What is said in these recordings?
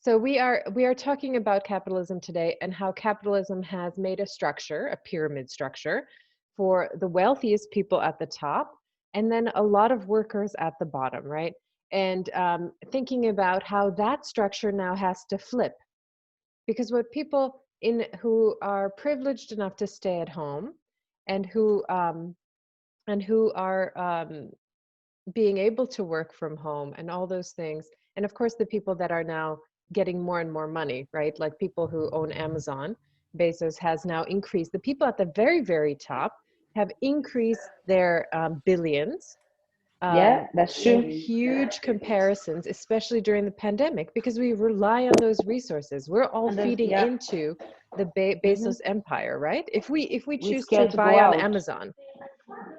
So we are talking about capitalism today and how capitalism has made a structure, a pyramid structure, for the wealthiest people at the top, and then a lot of workers at the bottom, right? And thinking about how that structure now has to flip, because what people in who are privileged enough to stay at home, and who are being able to work from home and all those things. And of course, the people that are now getting more and more money, right? Like people who own Amazon, Bezos has now increased. The people at the very, very top have increased their billions Yeah, that's in true. huge comparisons, especially during the pandemic, because we rely on those resources. We're all And then, feeding yeah, into the hmm Bezos empire, right? If we we're choose to scared to buy go on out. Amazon,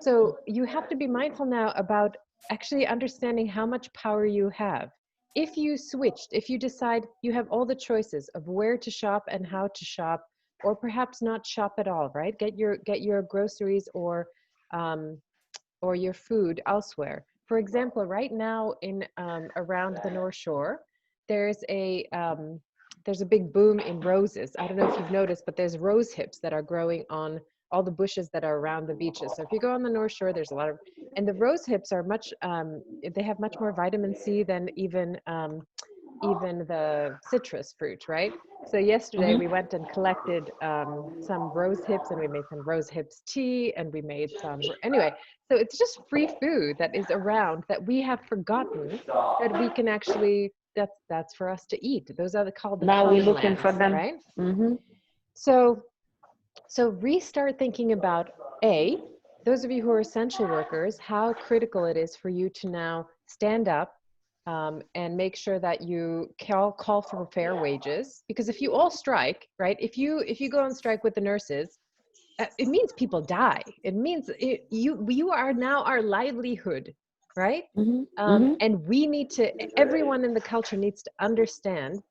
so you have to be mindful now about actually understanding how much power you have. If you switched, if you decide you have all the choices of where to shop and how to shop, or perhaps not shop at all, right? Get your groceries um, or your food elsewhere. For example, right now in around the North Shore, there's a big boom in roses. I don't know if you've noticed, but there's rose hips that are growing on all the bushes that are around the beaches. So if you go on the North Shore, there's a lot of, and the rose hips are they have much more vitamin C than even the citrus fruit, right? So yesterday we Hmm went and collected some rose hips, and we made some rose hips tea, and we made some, anyway. So it's just free food that is around that we have forgotten that we can actually, that's for us to eat. Those are called the Now we're common looking for lands, them. right? Hmm So restart thinking about those of you who are essential workers, how critical it is for you to now stand up and make sure that you call for fair wages. Because if you all strike, right? If you go on strike with the nurses, it means people die. It means you are now our livelihood, right? hmm hmm And we need to, everyone in the culture needs to understand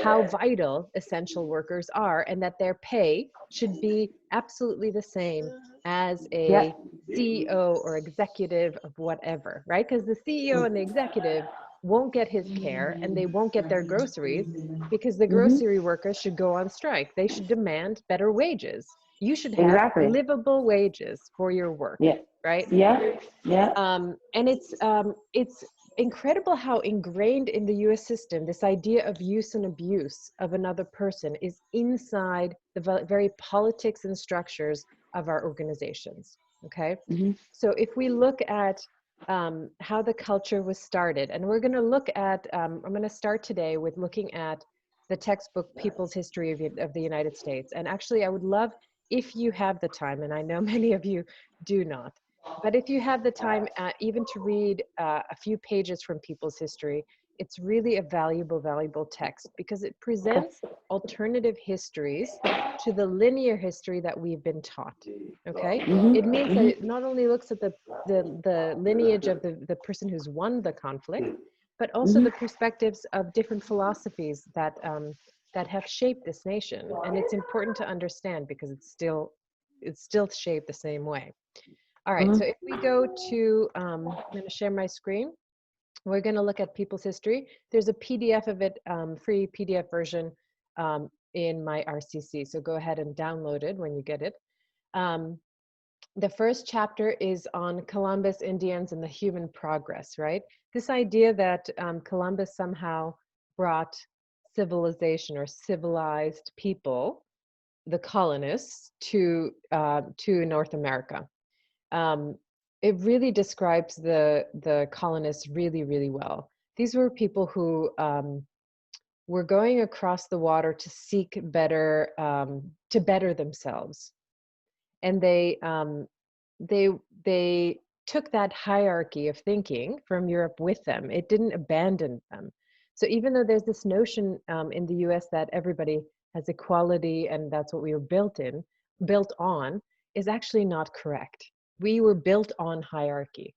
how vital essential workers are, and that their pay should be absolutely the same as Yeah, a CEO or executive of whatever, right? Because the CEO and the executive won't get his care, and they won't get their groceries, because the hmm grocery workers should go on strike. They should demand better wages. You should have exactly. livable wages for your work, Yeah, right? yeah, yeah. And it's incredible how ingrained in the U.S. system this idea of use and abuse of another person is inside the very politics and structures of our organizations. Okay, hmm so if we look at how the culture was started, and we're going to look at, I'm going to start today with looking at the textbook People's History of the United States. And actually, I would love, if you have the time, and I know many of you do not, but if you have the time even to read a few pages from People's History, it's really a valuable text, because it Okay. presents alternative histories to the linear history that we've been taught. Okay, it means that hmm it not only looks at the lineage of the person who's won the conflict, but also hmm the perspectives of different philosophies that have shaped this nation. And it's important to understand, because it's still shaped the same way. All right, so hmm if we go to, I'm going to share my screen. We're going to look at People's History. There's a PDF of it, free PDF version in my RCC. So go ahead and download it when you get it. Um, the first chapter is on Columbus, Indians, and the human progress, right? This idea that Columbus somehow brought civilization or civilized people, the colonists, to North America. Um, it really describes the colonists really well. These were people who were going across the water to seek to better themselves, and they they took that hierarchy of thinking from Europe with them. It didn't abandon them. So even though there's this notion in the U.S. that everybody has equality and that's what we were built on, is actually not correct. We were built on hierarchy.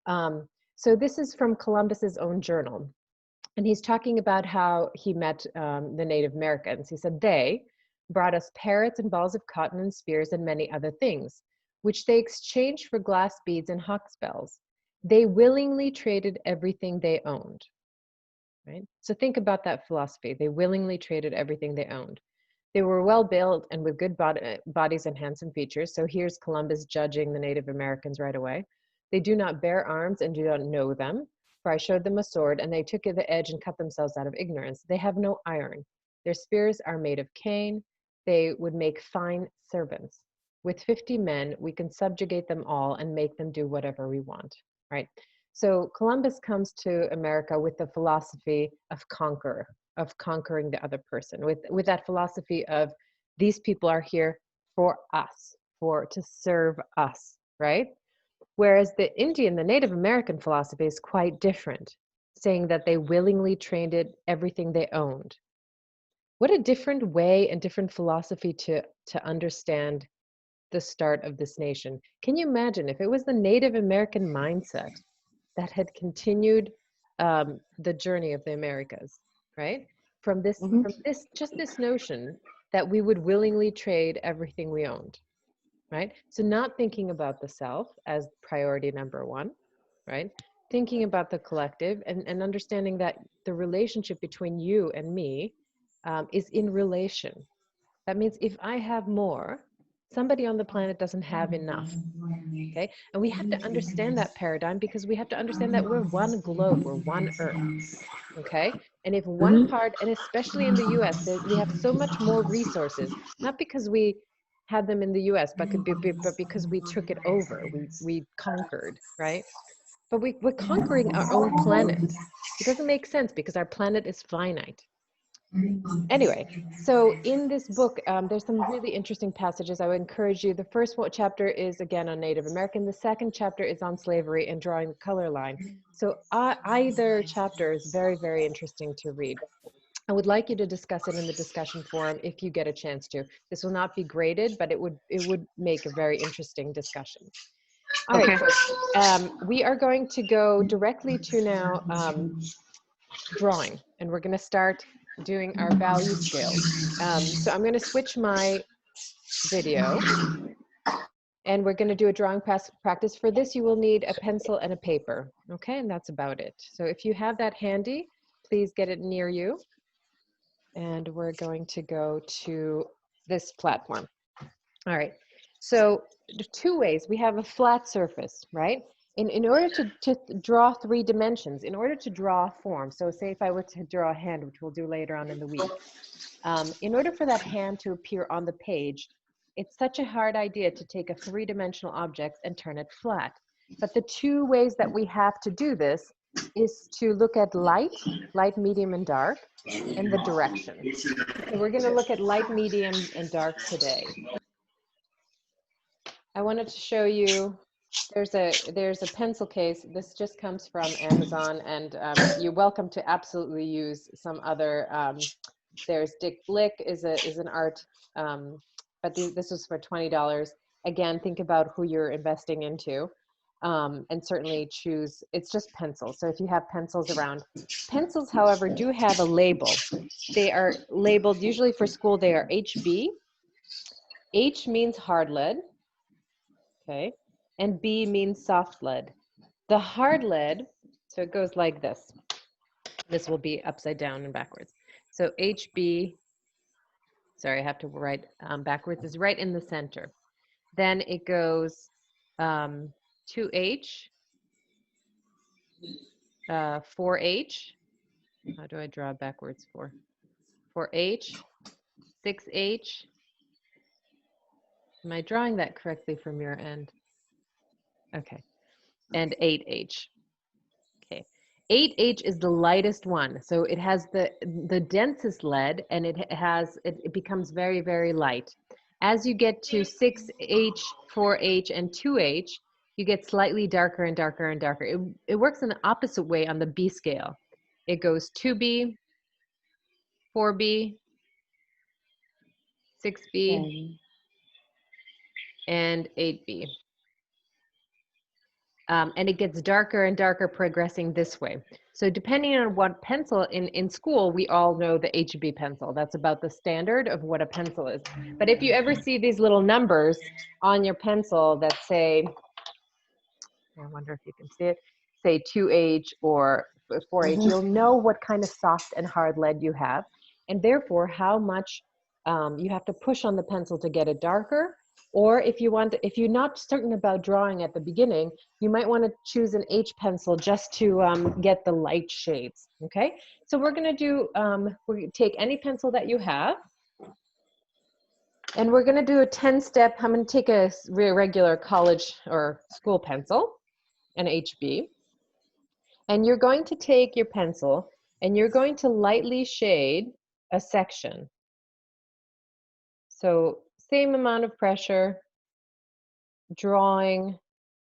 Um, so this is from Columbus's own journal, and he's talking about how he met the Native Americans. He said, they brought us parrots and balls of cotton and spears and many other things, which they exchanged for glass beads and hawksbells. They willingly traded everything they owned. right? So think about that philosophy. They willingly traded everything they owned. They were well built and with good bodies and handsome features. So here's Columbus judging the Native Americans right away. They do not bear arms and do not know them, for I showed them a sword, and they took the edge and cut themselves out of ignorance. They have no iron. Their spears are made of cane. They would make fine servants. With 50 men, we can subjugate them all and make them do whatever we want, right? So Columbus comes to America with the philosophy of conquering the other person, with that philosophy of these people are here for us, to serve us, right? Whereas the Indian, the Native American philosophy is quite different, saying that they willingly traded everything they owned. What a different way and different philosophy to understand the start of this nation. Can you imagine if it was the Native American mindset that had continued the journey of the Americas, right? From this, just this notion that we would willingly trade everything we owned, right? So not thinking about the self as priority number one, right? Thinking about the collective and understanding that the relationship between you and me is in relation. That means if I have more, somebody on the planet doesn't have enough. Okay, and we have to understand that paradigm because we have to understand that we're one globe, we're one Earth. Okay, and if one part, and especially in the US, we have so much more resources, not because we had them in the US, but because we took it over, we conquered, right? But we're conquering our own planet. It doesn't make sense because our planet is finite. Anyway, so in this book, there's some really interesting passages. I would encourage you. The first chapter is, again, on Native American. The second chapter is on slavery and drawing the color line. So either chapter is very, very interesting to read. I would like you to discuss it in the discussion forum if you get a chance to. This will not be graded, but it would make a very interesting discussion. All right, folks. We are going to go directly to now drawing, and we're going to start doing our value scales. So I'm going to switch my video, and we're going to do a drawing practice. For this, you will need a pencil and a paper, okay? And that's about it. So if you have that handy, please get it near you. And we're going to go to this platform. All right, so there's two ways. We have a flat surface, right? In order to draw 3 dimensions, in order to draw a form, so say if I were to draw a hand, which we'll do later on in the week, in order for that hand to appear on the page, it's such a hard idea to take a 3-dimensional object and turn it flat. But the 2 ways that we have to do this is to look at light, medium, and dark, and the direction. So we're going to look at light, medium, and dark today. I wanted to show you, there's a pencil case. This just comes from Amazon, and you're welcome to absolutely use some other. There's Dick Blick is an art, but this was for $20. Again, think about who you're investing into, and certainly choose. It's just pencils. So if you have pencils around, pencils, however, do have a label. They are labeled usually for school. They are HB. H means hard lead. Okay, and B means soft lead. The hard lead, so it goes like this. This will be upside down and backwards. So HB, sorry, I have to write backwards, is right in the center. Then it goes 2H, 4H. How do I draw backwards for? 4H, 6H. Am I drawing that correctly from your end? Okay, and 8H. Okay, 8H is the lightest one, so it has the densest lead, and it becomes very, very light. As you get to 6H, 4H, and 2H, you get slightly darker and darker and darker. It works in the opposite way on the B scale. It goes 2B, 4B, 6B, and 8B. And it gets darker and darker progressing this way. So depending on what pencil, in school, we all know the HB pencil. That's about the standard of what a pencil is. But if you ever see these little numbers on your pencil that say, I wonder if you can see it, say 2H or 4H, Mhm. you'll know what kind of soft and hard lead you have, and therefore how much you have to push on the pencil to get it darker. Or if you're not certain about drawing at the beginning, you might want to choose an H pencil just to get the light shades. Okay, so we're going to do, we're going to take any pencil that you have, and we're going to do a 10-step. I'm going to take a regular college or school pencil, an HB, and you're going to take your pencil and you're going to lightly shade a section. So same amount of pressure, drawing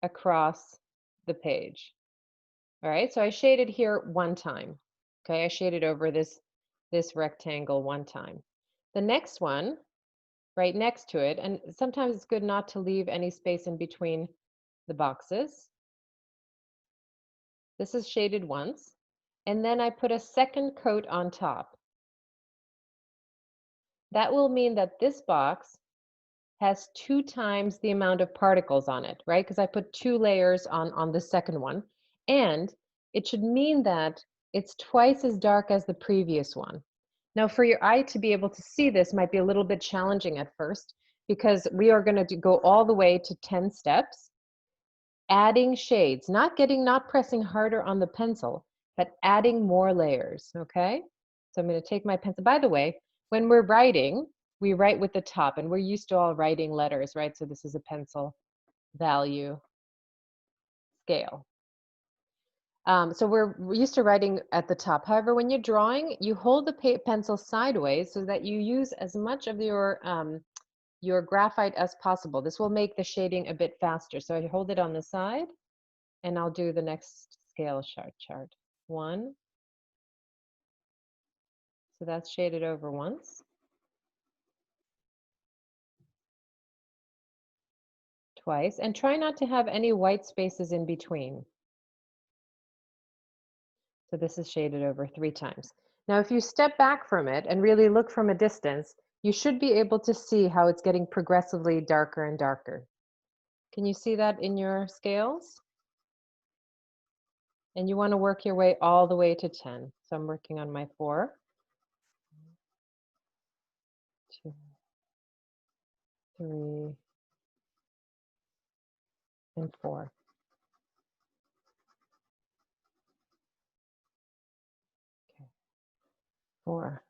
across the page. All right, so I shaded here one time. Okay, I shaded over this rectangle one time. The next one, right next to it, and sometimes it's good not to leave any space in between the boxes. This is shaded once, and then I put a second coat on top. That will mean that this box has 2 times the amount of particles on it, right? Because I put 2 layers on the second one. And it should mean that it's twice as dark as the previous one. Now, for your eye to be able to see this might be a little bit challenging at first, because we are going to go all the way to 10 steps, adding shades, not pressing harder on the pencil, but adding more layers, okay? So I'm going to take my pencil. By the way, when we're writing, we write with the top, and we're used to all writing letters, right? So this is a pencil value scale. So we're used to writing at the top. However, when you're drawing, you hold the pencil sideways so that you use as much of your graphite as possible. This will make the shading a bit faster. So I hold it on the side, and I'll do the next scale chart. 1. So that's shaded over once. Twice. And try not to have any white spaces in between. So this is shaded over 3 times. Now, if you step back from it and really look from a distance, you should be able to see how it's getting progressively darker and darker. Can you see that in your scales? And you want to work your way all the way to 10. So I'm working on my 4. 2, 3, and 4. Okay. 4.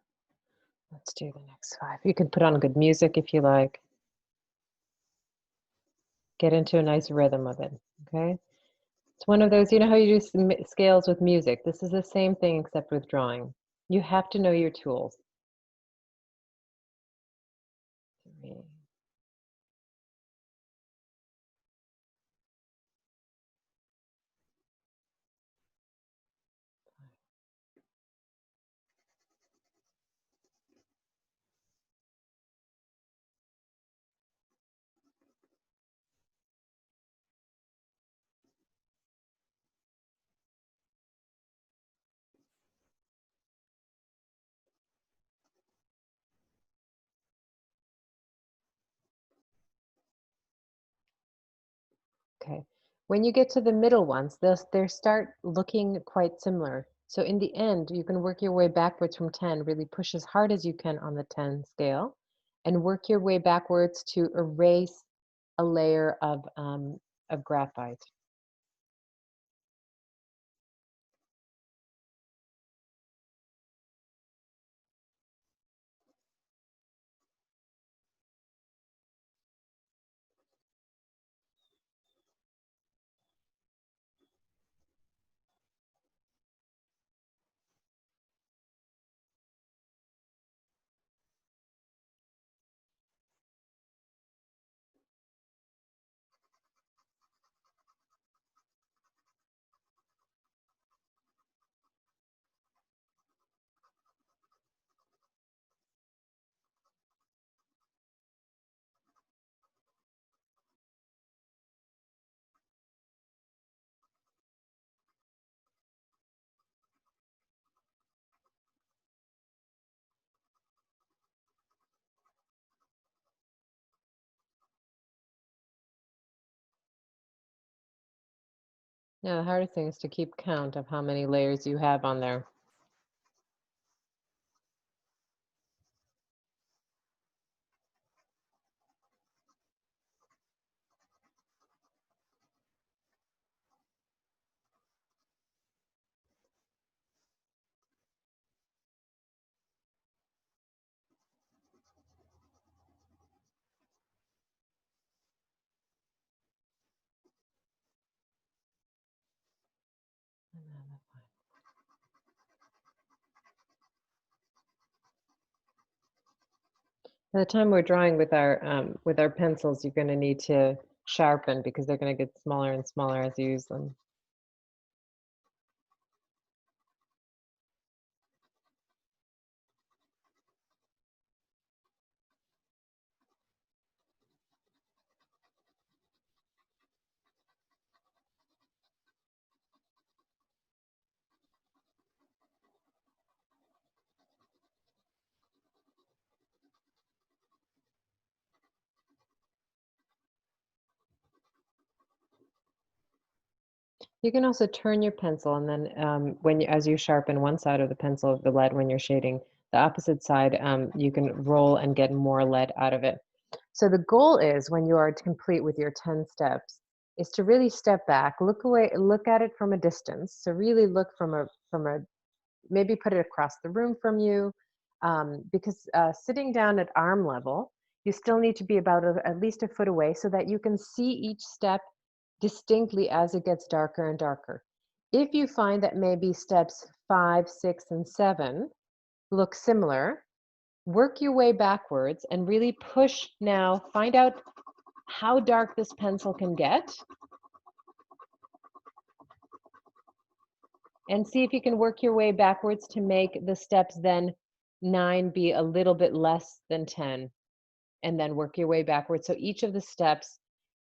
Let's do the next 5. You can put on good music if you like. Get into a nice rhythm of it, okay? It's one of those, you know how you do scales with music? This is the same thing except with drawing. You have to know your tools. 3. Okay. When you get to the middle ones, they'll start looking quite similar. So in the end, you can work your way backwards from 10, really push as hard as you can on the 10 scale, and work your way backwards to erase a layer of graphite. Yeah, the hardest thing is to keep count of how many layers you have on there. By the time we're drawing with our pencils, you're going to need to sharpen because they're going to get smaller and smaller as you use them. You can also turn your pencil, and then as you sharpen one side of the pencil of the lead when you're shading, the opposite side, you can roll and get more lead out of it. So the goal is, when you are complete with your 10 steps, is to really step back, look away, look at it from a distance. So really look from a maybe put it across the room from you, because sitting down at arm level, you still need to be about at least a foot away so that you can see each step distinctly as it gets darker and darker. If you find that maybe steps 5, 6, and 7 look similar, work your way backwards and really push now, find out how dark this pencil can get, and see if you can work your way backwards to make the steps then 9 be a little bit less than 10, and then work your way backwards. So each of the steps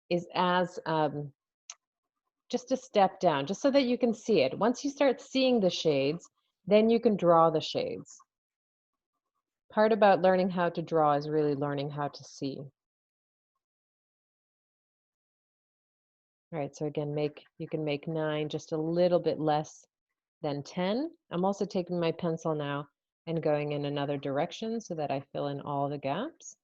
is as just a step down, just so that you can see it. Once you start seeing the shades, then you can draw the shades. Part about learning how to draw is really learning how to see. All right, so again, you can make 9 just a little bit less than 10. I'm also taking my pencil now and going in another direction so that I fill in all the gaps.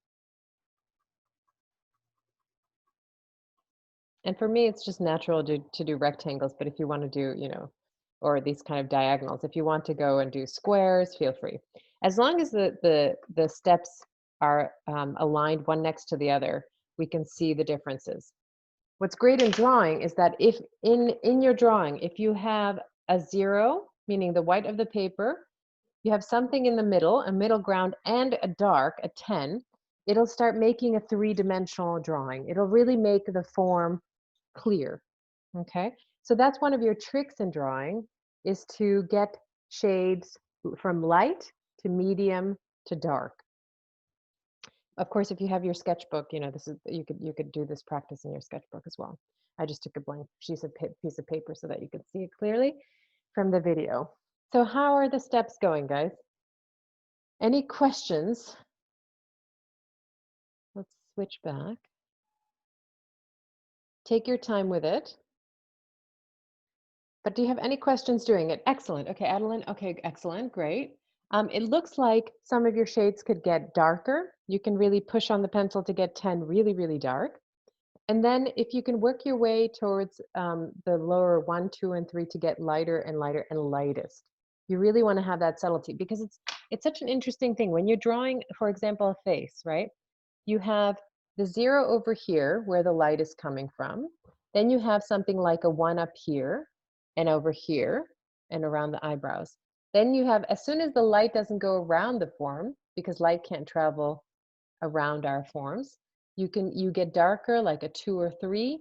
And for me, it's just natural to do rectangles, but if you want to do, or these kind of diagonals, if you want to go and do squares, feel free. As long as the steps are aligned one next to the other, we can see the differences. What's great in drawing is that if in your drawing, if you have a 0, meaning the white of the paper, you have something in the middle, a middle ground, and a dark, a 10, it'll start making a three-dimensional drawing. It'll really make the form clear, okay? So that's one of your tricks in drawing, is to get shades from light to medium to dark. Of course, if you have your sketchbook, this is you could do this practice in your sketchbook as well. I just took a blank piece of paper so that you could see it clearly from the video. So how are the steps going, guys? Any questions? Let's switch back. Take your time with it. But do you have any questions doing it? Excellent. Okay, Adeline. Okay, excellent. Great. It looks like some of your shades could get darker. You can really push on the pencil to get 10 really, really dark. And then if you can work your way towards the lower 1, 2, and 3 to get lighter and lighter and lightest. You really want to have that subtlety, because it's such an interesting thing. When you're drawing, for example, a face, right? You have the 0 over here where the light is coming from. Then you have something like a 1 up here and over here and around the eyebrows. Then you have, as soon as the light doesn't go around the form, because light can't travel around our forms, you get darker, like a 2 or 3,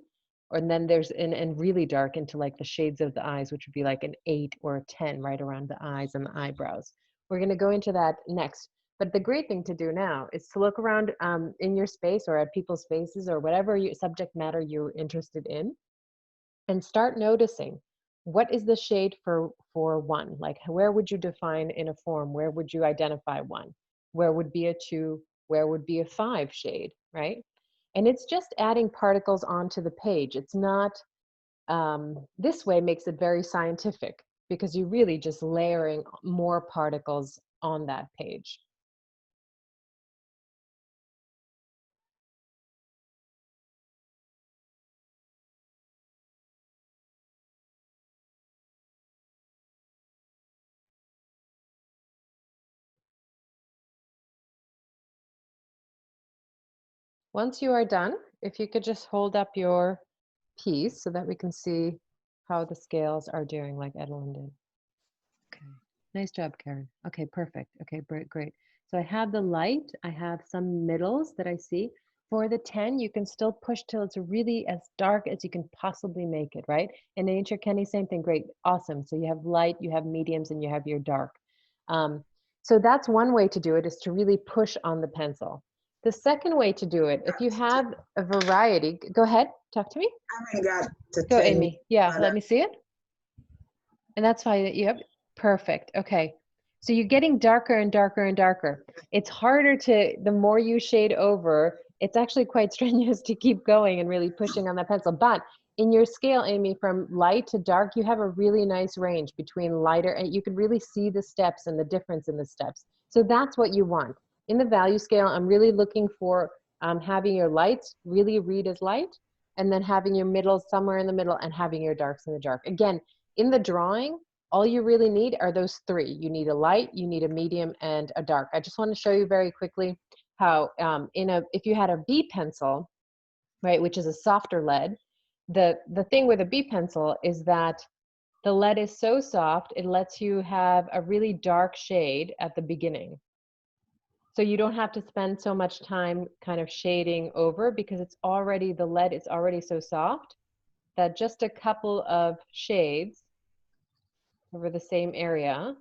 and then there's and really dark into like the shades of the eyes, which would be like an 8 or a 10 right around the eyes and the eyebrows. We're going to go into that next. But the great thing to do now is to look around in your space or at people's faces or whatever subject matter you're interested in, and start noticing, what is the shade for 1? Like, where would you define in a form? Where would you identify 1? Where would be a 2? Where would be a 5 shade, right? And it's just adding particles onto the page. It's not this way makes it very scientific because you're really just layering more particles on that page. Once you are done, if you could just hold up your piece so that we can see how the scales are doing like Edelyn did. Okay, nice job, Karen. Okay, perfect. Okay, great, great. So I have the light, I have some middles that I see. For the 10, you can still push till it's really as dark as you can possibly make it, right? And Nature Kenny, same thing, great, awesome. So you have light, you have mediums, and you have your dark. So that's one way to do it, is to really push on the pencil. The second way to do it, if you have a variety, go ahead, talk to me. I haven't got to Go, 10 Amy. Yeah, but, let me see it. And that's fine. Yep, perfect. Okay. So you're getting darker and darker and darker. It's harder to, the more you shade over, it's actually quite strenuous to keep going and really pushing on that pencil. But in your scale, Amy, from light to dark, you have a really nice range between lighter, and you can really see the steps and the difference in the steps. So that's what you want. In the value scale, I'm really looking for having your lights really read as light, and then having your middles somewhere in the middle, and having your darks in the dark. Again, in the drawing, all you really need are those three. You need a light, you need a medium, and a dark. I just want to show you very quickly how if you had a B pencil, right, which is a softer lead, the thing with a B pencil is that the lead is so soft, it lets you have a really dark shade at the beginning. So you don't have to spend so much time kind of shading over, because it's already, the lead is already so soft that just a couple of shades over the same area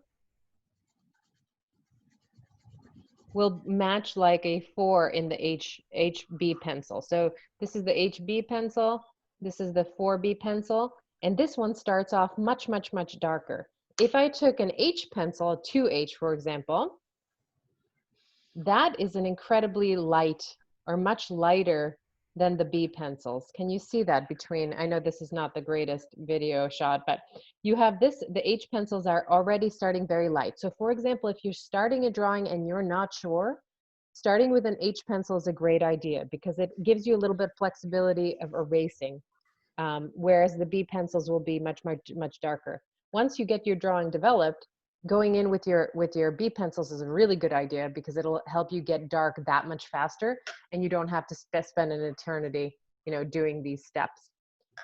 will match like a 4 in the HB pencil. So this is the HB pencil, this is the 4B pencil, and this one starts off much, much, much darker. If I took an H pencil, a 2H for example, that is an incredibly light, or much lighter than the B pencils. Can you see that between, I know this is not the greatest video shot, but you have this, the H pencils are already starting very light. So for example, if you're starting a drawing and you're not sure, starting with an H pencil is a great idea, because it gives you a little bit flexibility of erasing, whereas the B pencils will be much, much, much darker. Once you get your drawing developed, going in with your B pencils is a really good idea, because it'll help you get dark that much faster, and you don't have to spend an eternity, you know, doing these steps.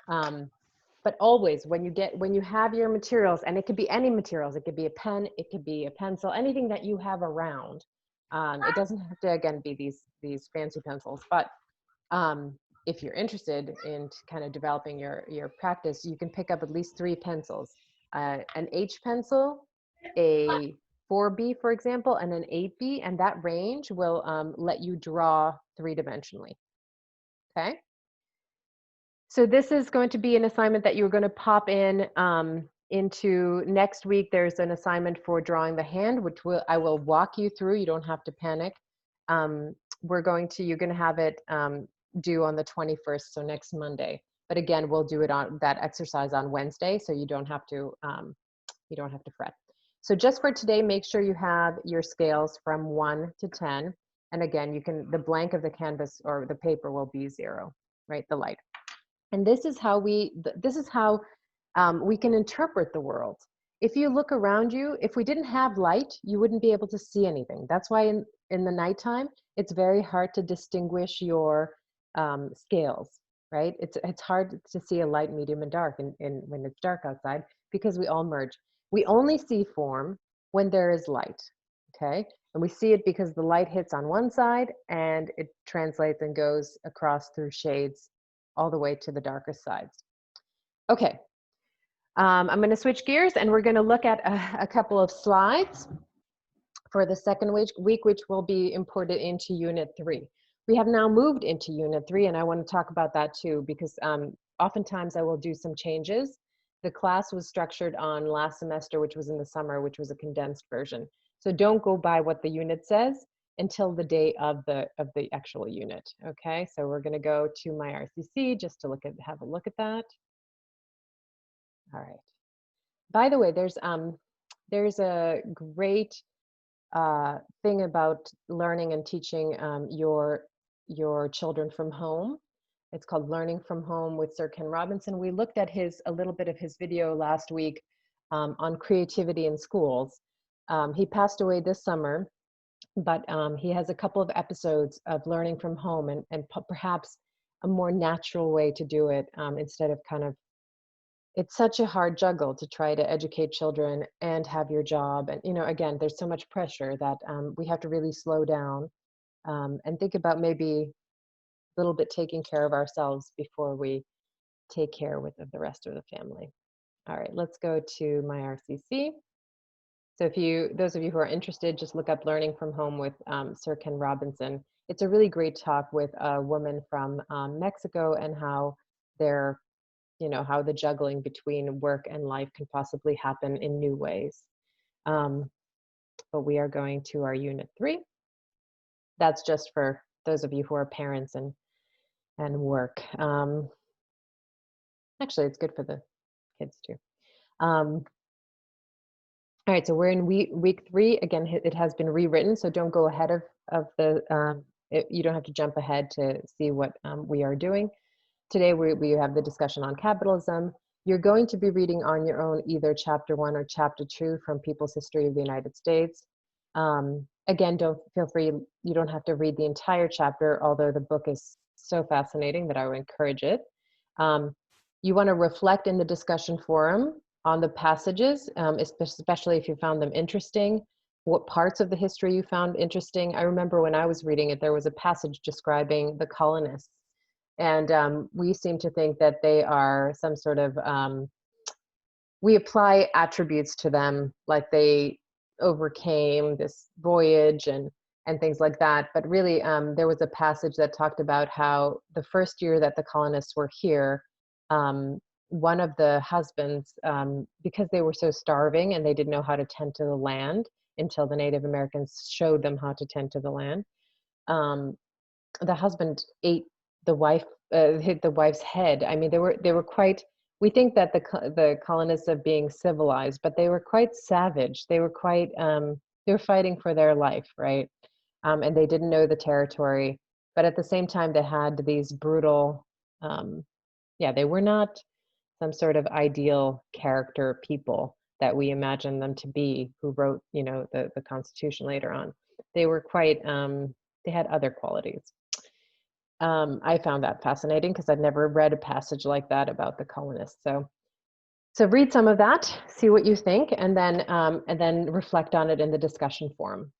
But always, when you have your materials, and it could be any materials, it could be a pen, it could be a pencil, anything that you have around. It doesn't have to, again, be these fancy pencils, but if you're interested in kind of developing your practice, you can pick up at least 3 pencils, an H pencil, a 4B, for example, and an 8B, and that range will let you draw 3-dimensionally. Okay. So this is going to be an assignment that you're going to pop in into next week. There's an assignment for drawing the hand, which I will walk you through. You don't have to panic. You're going to have it due on the 21st, so next Monday. But again, we'll do it on that exercise on Wednesday, so you don't have to fret. So just for today, make sure you have your scales from 1 to 10. And again, the blank of the canvas or the paper will be 0, right? The light. And this is how we can interpret the world. If you look around you, if we didn't have light, you wouldn't be able to see anything. That's why in the nighttime, it's very hard to distinguish your scales, right? It's hard to see a light, medium, and dark when it's dark outside, because we all merge. We only see form when there is light, okay? And we see it because the light hits on one side and it translates and goes across through shades all the way to the darkest sides. Okay, I'm going to switch gears, and we're going to look at a couple of slides for the second week, which will be imported into Unit 3. We have now moved into Unit 3, and I want to talk about that too, because oftentimes I will do some changes. The class was structured on last semester, which was in the summer, which was a condensed version. So don't go by what the unit says until the day of the actual unit. Okay, so we're going to go to my RCC just to have a look at that. All right. By the way, there's a great thing about learning and teaching your children from home. It's called Learning from Home with Sir Ken Robinson. We looked at a little bit of his video last week on creativity in schools. He passed away this summer, but he has a couple of episodes of learning from home and perhaps a more natural way to do it instead of kind of, it's such a hard juggle to try to educate children and have your job. And, again, there's so much pressure that we have to really slow down and think about maybe a little bit taking care of ourselves before we take care of the rest of the family. All right, let's go to my RCC. So those of you who are interested, just look up Learning from Home with Sir Ken Robinson. It's a really great talk with a woman from Mexico and how how the juggling between work and life can possibly happen in new ways. But we are going to our Unit 3. That's just for those of you who are parents and work. Actually, it's good for the kids too. All right, so we're in week 3. Again, it has been rewritten, so don't go ahead of the, you don't have to jump ahead to see what we are doing. Today, we have the discussion on capitalism. You're going to be reading on your own either chapter 1 or chapter 2 from People's History of the United States. Again, feel free, you don't have to read the entire chapter, although the book is so fascinating that I would encourage it. You want to reflect in the discussion forum on the passages, especially if you found them interesting, what parts of the history you found interesting. I remember when I was reading it, there was a passage describing the colonists. And we seem to think that they are some sort of, we apply attributes to them, like they overcame this voyage and things like that. But really, there was a passage that talked about how the first year that the colonists were here, one of the husbands, because they were so starving and they didn't know how to tend to the land until the Native Americans showed them how to tend to the land, the husband ate the wife, hit the wife's head. I mean, they were quite, we think that the colonists are being civilized, but they were quite savage. They were quite, they were fighting for their life, right? And they didn't know the territory, but at the same time, they had these brutal, they were not some sort of ideal character people that we imagine them to be, who wrote, the Constitution later on. They were quite, they had other qualities. I found that fascinating because I'd never read a passage like that about the colonists. So read some of that, see what you think, and then reflect on it in the discussion forum.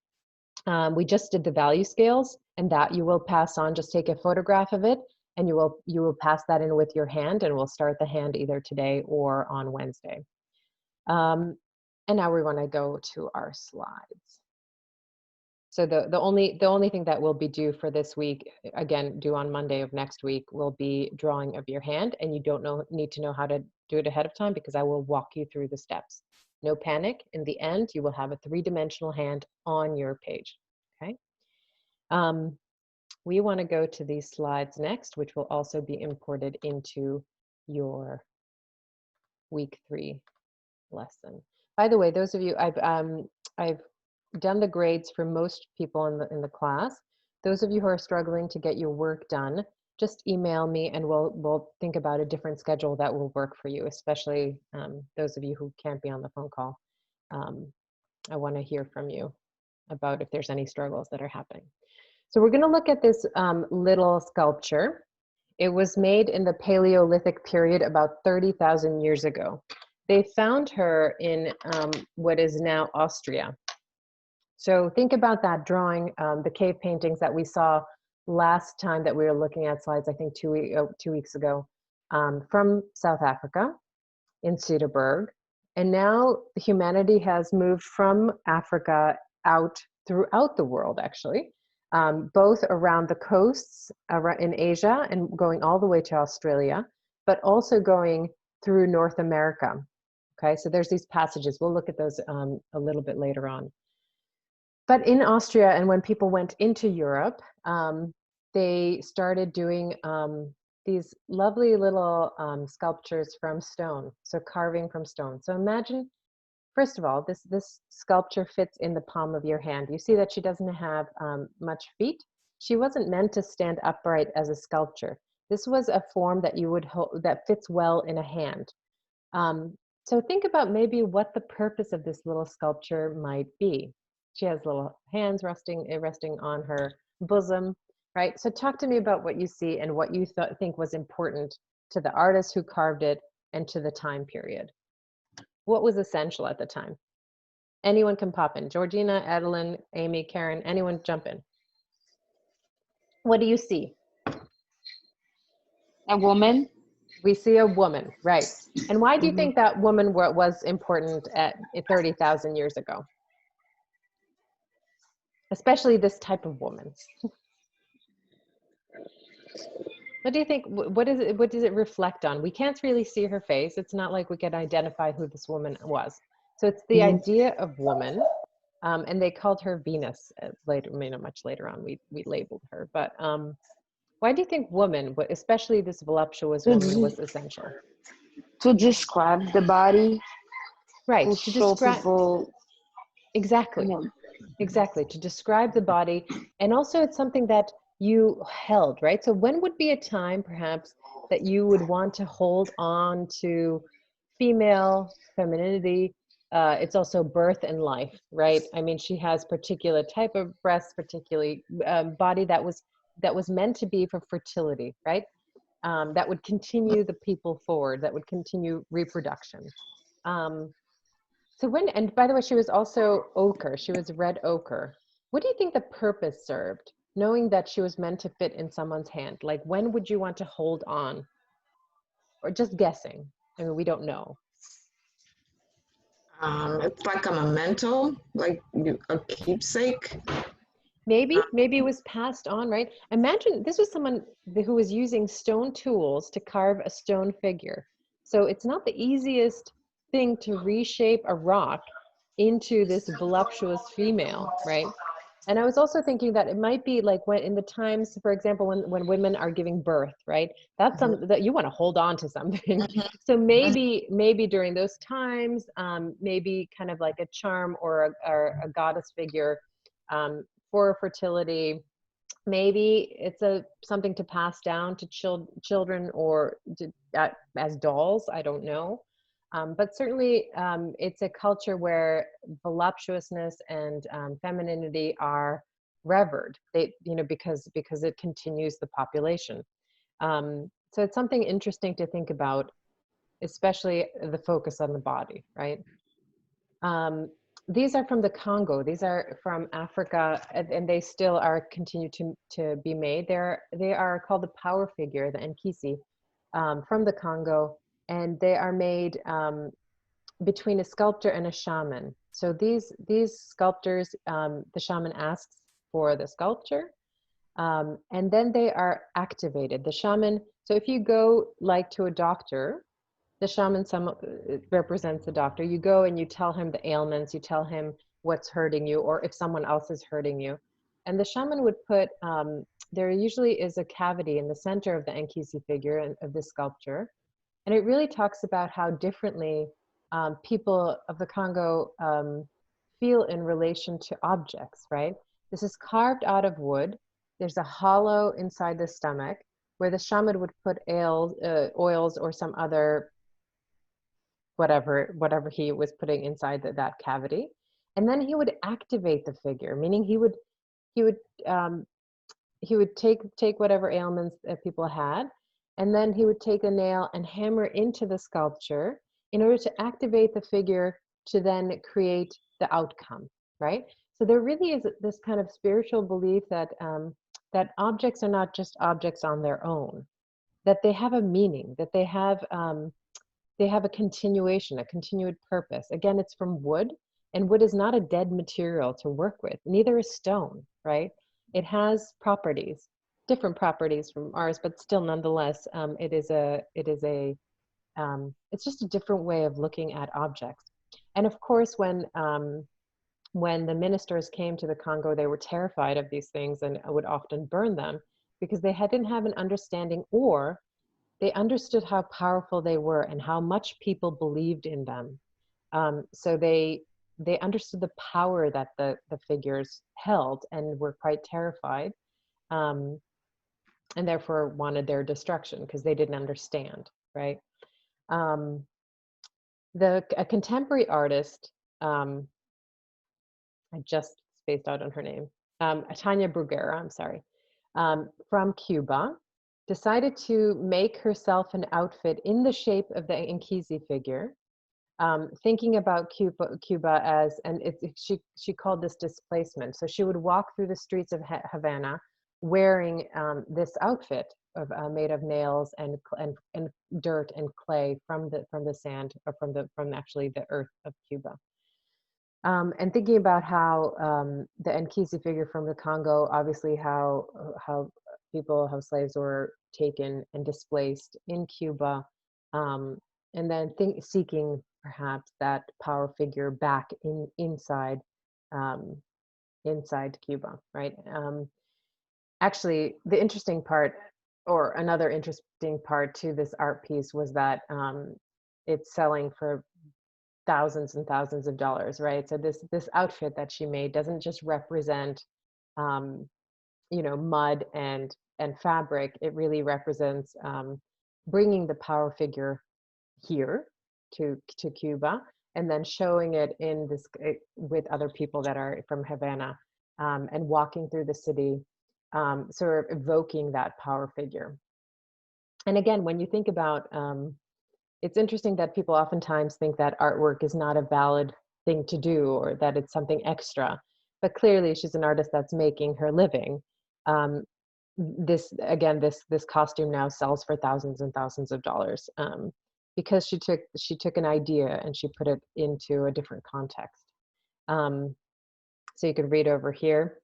We just did the value scales, and that you will pass on. Just take a photograph of it, and you will pass that in with your hand, and we'll start the hand either today or on Wednesday. And now we want to go to our slides. So the only thing that will be due for this week, again, due on Monday of next week, will be drawing of your hand, and you don't need to know how to do it ahead of time because I will walk you through the steps. No panic. In the end, you will have a 3-dimensional hand on your page. Okay. We want to go to these slides next, which will also be imported into your week 3 lesson. By the way, those of you, I've done the grades for most people in the class. Those of you who are struggling to get your work done, just email me and we'll think about a different schedule that will work for you, especially those of you who can't be on the phone call. I want to hear from you about if there's any struggles that are happening. So we're going to look at this little sculpture. It was made in the Paleolithic period about 30,000 years ago. They found her in what is now Austria. So think about that drawing, the cave paintings that we saw last time that we were looking at slides, I think 2 weeks ago, from South Africa in Cedarburg. And now humanity has moved from Africa out throughout the world, actually, both around the coasts in Asia and going all the way to Australia, but also going through North America. Okay, so there's these passages. We'll look at those a little bit later on. But in Austria, and when people went into Europe, they started doing these lovely little sculptures from stone, so carving from stone. So imagine, first of all, this sculpture fits in the palm of your hand. You see that she doesn't have much feet. She wasn't meant to stand upright as a sculpture. This was a form that you would hold that fits well in a hand. So think about maybe what the purpose of this little sculpture might be. She has little hands resting on her bosom, right? So talk to me about what you see and what you think was important to the artist who carved it and to the time period. What was essential at the time? Anyone can pop in. Georgina, Adeline, Amy, Karen, anyone jump in. What do you see? A woman. We see a woman, right? And why do you think that woman was important at 30,000 years ago? Especially this type of woman. What do you think? What is it? What does it reflect on? We can't really see her face. It's not like we can identify who this woman was. So it's the idea of woman, and they called her Venus later. I mean, much later on, we labeled her. But why do you think woman, especially this voluptuous woman, was essential? To describe the body. Right. To describe people. Exactly. Exactly. To describe the body, and also it's something that you held, right? So when would be a time perhaps that you would want to hold on to femininity? It's also birth and life, right? I mean, she has particular type of breasts, particularly body that was meant to be for fertility, right? That would continue the people forward, that would continue reproduction. So and by the way, she was also ochre. She was red ochre. What do you think the purpose served, knowing that she was meant to fit in someone's hand? Like, when would you want to hold on? Or just guessing? I mean, we don't know. It's like a memento, like a keepsake. Maybe it was passed on, right? Imagine this was someone who was using stone tools to carve a stone figure. So it's not the easiest thing to reshape a rock into this voluptuous female, right? And I was also thinking that it might be like when in the times, for example, when women are giving birth, right? That's something that you want to hold on to something. So maybe during those times, maybe kind of like a charm or a goddess figure for fertility. Maybe it's something to pass down to children or as dolls. I don't know. But certainly it's a culture where voluptuousness and femininity are revered. Because it continues the population. So it's something interesting to think about, especially the focus on the body, right? These are from the Congo. These are from Africa, and they still are continue to be made. They are called the power figure, the Nkisi, from the Congo, and they are made between a sculptor and a shaman. So these sculptors, the shaman asks for the sculpture, and then they are activated. The shaman. So if you go like to a doctor, the shaman represents the doctor. You go and you tell him the ailments, you tell him what's hurting you, or if someone else is hurting you. And the shaman would put, there usually is a cavity in the center of the Nkisi figure of this sculpture. And it really talks about how differently people of the Congo feel in relation to objects, right? This is carved out of wood. There's a hollow inside the stomach where the shaman would put oils or some other whatever he was putting inside that cavity, and then he would activate the figure, meaning he would take whatever ailments that people had, and then he would take a nail and hammer into the sculpture in order to activate the figure to then create the outcome, right? So there really is this kind of spiritual belief that that objects are not just objects on their own, that they have a meaning, that they have a continuation, a continued purpose. Again, it's from wood, and wood is not a dead material to work with. Neither is stone, right? It has properties, different properties from ours, but still, nonetheless, it's just a different way of looking at objects. And of course, when the ministers came to the Congo, they were terrified of these things and would often burn them because they didn't have an understanding, or they understood how powerful they were and how much people believed in them. So they understood the power that the figures held and were quite terrified, um, and therefore wanted their destruction because they didn't understand, right? Um, a contemporary artist, I just spaced out on her name, Tanya Bruguera, I'm sorry, from Cuba, decided to make herself an outfit in the shape of the Nkisi figure, thinking about Cuba as, and she called this displacement. So she would walk through the streets of Havana wearing this outfit made of nails and dirt and clay from the sand, or from actually the earth of Cuba. And thinking about how the Nkisi figure from the Congo, obviously how slaves were taken and displaced in Cuba, and then seeking perhaps that power figure back inside Cuba, right? Actually, the interesting part, or another interesting part to this art piece, was that it's selling for thousands and thousands of dollars, right? So this outfit that she made doesn't just represent, mud and fabric. It really represents bringing the power figure here to Cuba, and then showing it in this with other people that are from Havana, and walking through the city, sort of evoking that power figure. And again, when you think about, it's interesting that people oftentimes think that artwork is not a valid thing to do, or that it's something extra, but clearly she's an artist that's making her living. This costume now sells for thousands and thousands of dollars, because she took an idea and she put it into a different context. So you could read over here.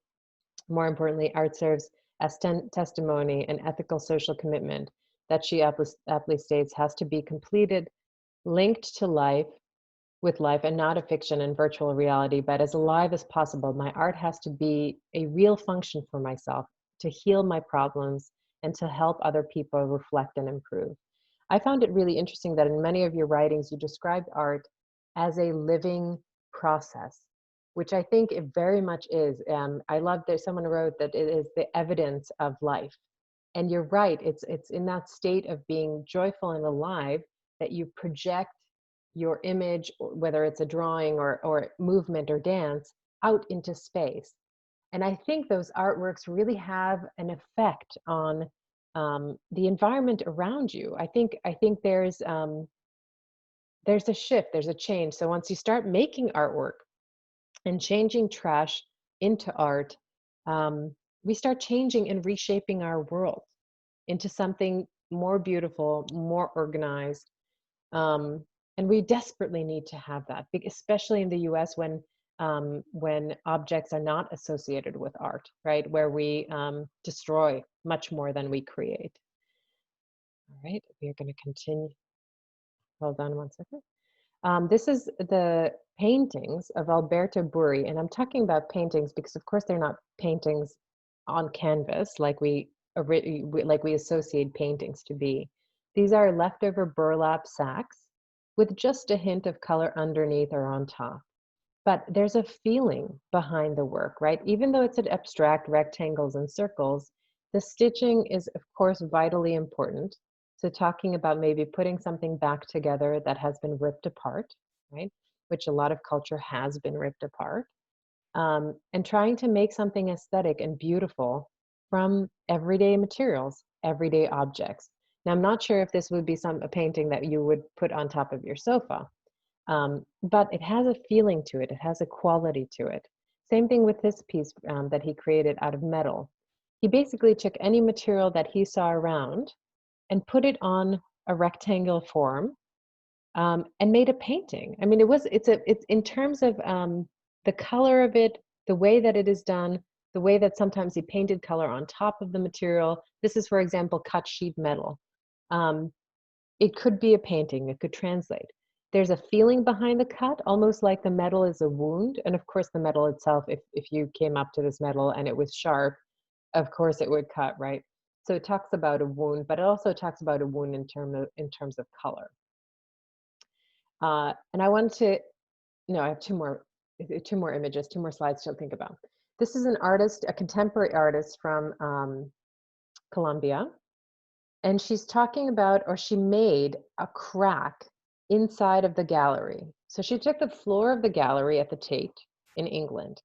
More importantly, art serves as testimony and ethical social commitment that she aptly states has to be completed, linked to life, with life, and not a fiction and virtual reality, but as alive as possible. My art has to be a real function for myself, to heal my problems, and to help other people reflect and improve. I found it really interesting that in many of your writings, you described art as a living process, which I think it very much is. I love that someone wrote that it is the evidence of life. And you're right, it's in that state of being joyful and alive that you project your image, whether it's a drawing or movement or dance, out into space. And I think those artworks really have an effect on the environment around you. I think there's a shift, there's a change. So once you start making artwork and changing trash into art, we start changing and reshaping our world into something more beautiful, more organized. And we desperately need to have that, especially in the US when objects are not associated with art, right? Where we destroy much more than we create. All right, we're going to continue. Hold on one second. This is the paintings of Alberto Burri, and I'm talking about paintings because, of course, they're not paintings on canvas like we associate paintings to be. These are leftover burlap sacks with just a hint of color underneath or on top. But there's a feeling behind the work, right? Even though it's an abstract rectangles and circles, the stitching is, of course, vitally important. So talking about maybe putting something back together that has been ripped apart, right? Which a lot of culture has been ripped apart. And trying to make something aesthetic and beautiful from everyday materials, everyday objects. Now, I'm not sure if this would be a painting that you would put on top of your sofa, but it has a feeling to it. It has a quality to it. Same thing with this piece that he created out of metal. He basically took any material that he saw around and put it on a rectangular form, and made a painting. I mean, it's in terms of the color of it, the way that it is done, the way that sometimes he painted color on top of the material. This is, for example, cut sheet metal. It could be a painting, it could translate. There's a feeling behind the cut, almost like the metal is a wound. And of course, the metal itself, if you came up to this metal and it was sharp, of course it would cut, right? So it talks about a wound, but it also talks about a wound in terms of color. And I wanted to, no, I have two more images, two more slides to think about. This is an artist, a contemporary artist from Colombia. And she's talking about, or she made a crack inside of the gallery. So she took the floor of the gallery at the Tate in England,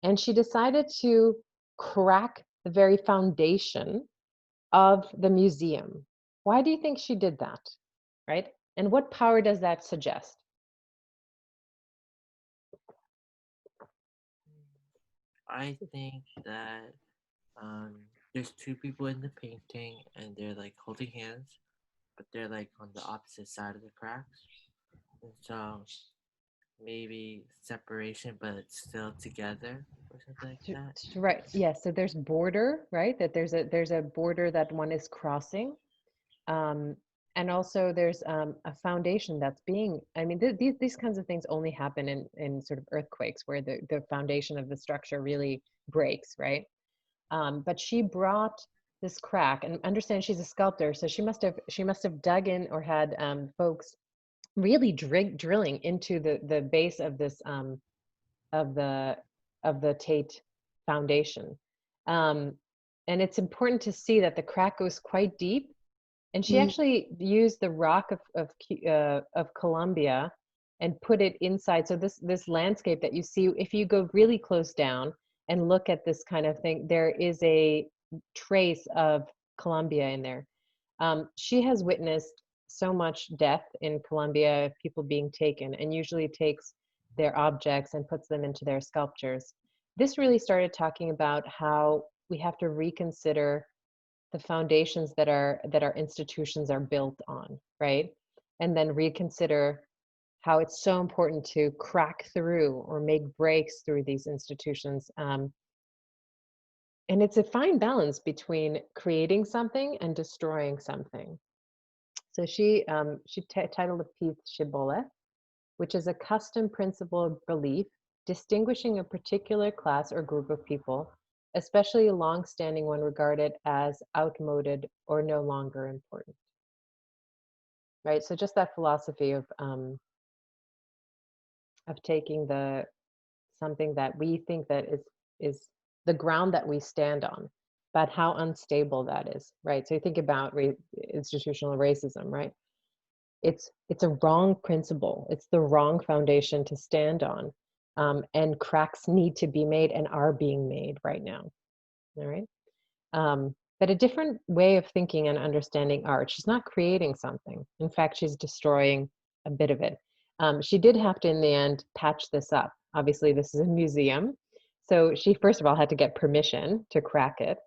and she decided to crack the very foundation of the museum. Why do you think she did that, right? And what power does that suggest? I think that there's two people in the painting and they're like holding hands, but they're like on the opposite side of the cracks. And so maybe separation, but it's still together or something like that. Right. Yes. So there's border, right? That there's a border that one is crossing. And also there's a foundation that's being, I mean, these kinds of things only happen in sort of earthquakes where the foundation of the structure really breaks, right? But she brought this crack, and understand she's a sculptor, so she must have dug in or had folks really drilling into the base of this of the Tate foundation. And it's important to see that the crack goes quite deep. And she actually used the rock of Columbia and put it inside. So this landscape that you see, if you go really close down and look at this kind of thing, there is a trace of Columbia in there. She has witnessed so much death in Colombia, people being taken, and usually takes their objects and puts them into their sculptures. This really started talking about how we have to reconsider the foundations that our institutions are built on, right? And then reconsider how it's so important to crack through or make breaks through these institutions. And it's a fine balance between creating something and destroying something. So she titled the piece Shibboleth, which is a custom principle of belief distinguishing a particular class or group of people, especially a long-standing one regarded as outmoded or no longer important. Right, so just that philosophy of taking something that we think that is the ground that we stand on, but how unstable that is, right? So you think about institutional racism, right? It's a wrong principle. It's the wrong foundation to stand on. And cracks need to be made and are being made right now. All right. But a different way of thinking and understanding art. She's not creating something. In fact, she's destroying a bit of it. She did have to, in the end, patch this up. Obviously, this is a museum. So she, first of all, had to get permission to crack it.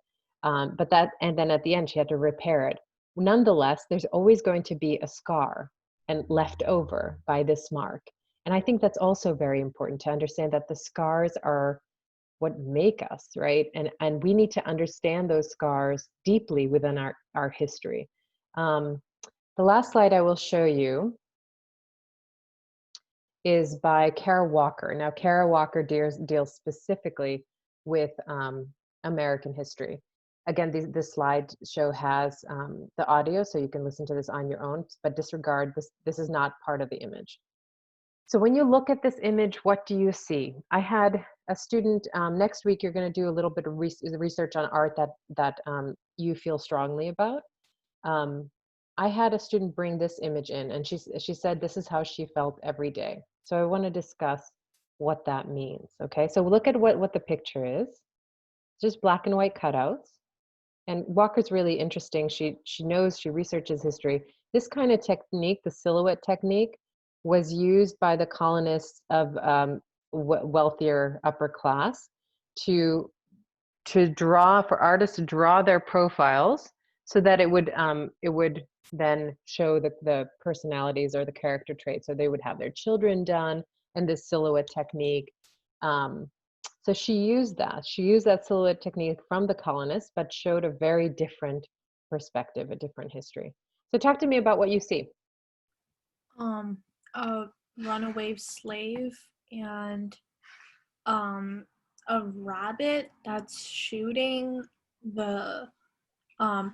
And then at the end, she had to repair it. Nonetheless, there's always going to be a scar and left over by this mark. And I think that's also very important to understand that the scars are what make us, right? And we need to understand those scars deeply within our history. The last slide I will show you is by Kara Walker. Now, Kara Walker deals specifically with American history. Again, this slideshow has the audio, so you can listen to this on your own, but disregard this. This is not part of the image. So when you look at this image, what do you see? I had a student, next week you're going to do a little bit of research on art that you feel strongly about. I had a student bring this image in, and she said this is how she felt every day. So I want to discuss what that means, okay? So look at what the picture is. Just black and white cutouts. And Walker's really interesting. She researches history. This kind of technique, the silhouette technique, was used by the colonists of wealthier upper class to draw, for artists to draw their profiles so that it would then show the personalities or the character traits. So they would have their children done and this silhouette technique. So she used that silhouette technique from the colonists, but showed a very different perspective, a different history. So talk to me about what you see. A runaway slave and a rabbit that's shooting the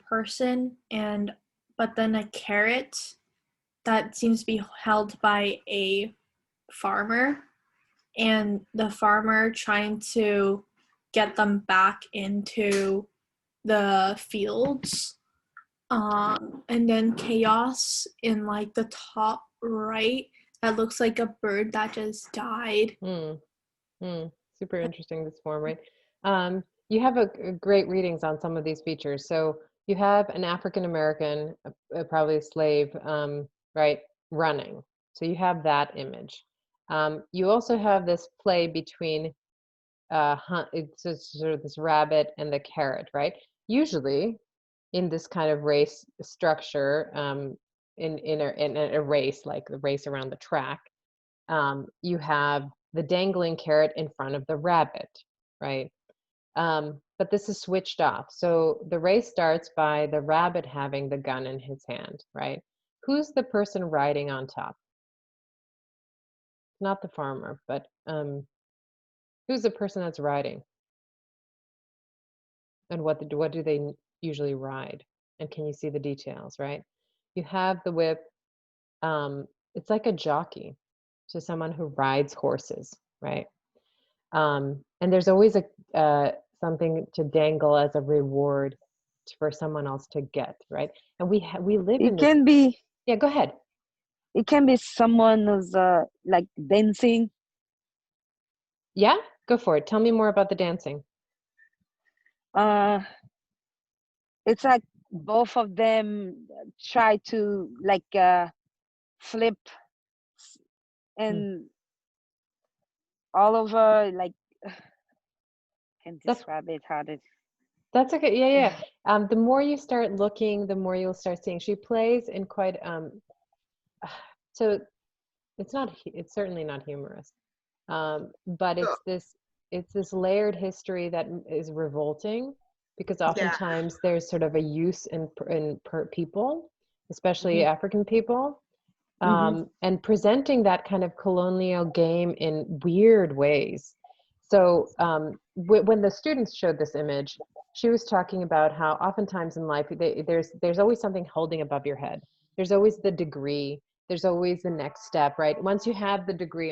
person, but then a carrot that seems to be held by a farmer, and the farmer trying to get them back into the fields. And then chaos in like the top right, that looks like a bird that just died. Super interesting, this form, right? You have a great readings on some of these features. So you have an African American, probably a slave, right, running. So you have that image. You also have this play between it's sort of this rabbit and the carrot, right? Usually in this kind of race structure, in a race, like the race around the track, you have the dangling carrot in front of the rabbit, right? But this is switched off. So the race starts by the rabbit having the gun in his hand, right? Who's the person riding on top? Not the farmer, but who's the person that's riding? And what do they usually ride? And can you see the details, right? You have the whip. It's like a jockey, to someone who rides horses, right? And there's always something to dangle as a reward for someone else to get, right? And we live in It this. can be. Yeah, go ahead. It can be someone who's like dancing. Yeah, go for it. Tell me more about the dancing. It's like both of them try to like flip and all over, like can't describe it how to. That's okay. Yeah. The more you start looking, the more you'll start seeing. She plays in quite so it's certainly not humorous. But it's this layered history that is revolting, because oftentimes there's sort of a use in people, especially African people, and presenting that kind of colonial game in weird ways. So when the students showed this image, she was talking about how oftentimes in life there's always something holding above your head. There's always the degree. There's always the next step, right? Once you have the degree,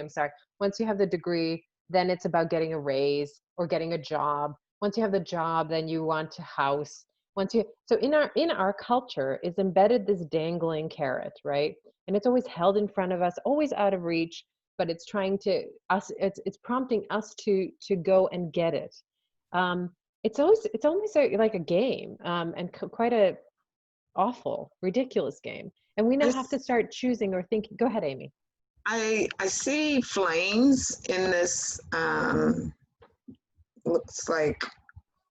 then it's about getting a raise or getting a job. Once you have the job, then you want a house. So in our culture is embedded this dangling carrot, right? And it's always held in front of us, always out of reach, but it's it's prompting us to go and get it. It's almost like a game, and quite a awful, ridiculous game. And we now have to start choosing or thinking. Go ahead, Amy. I see flames in this, looks like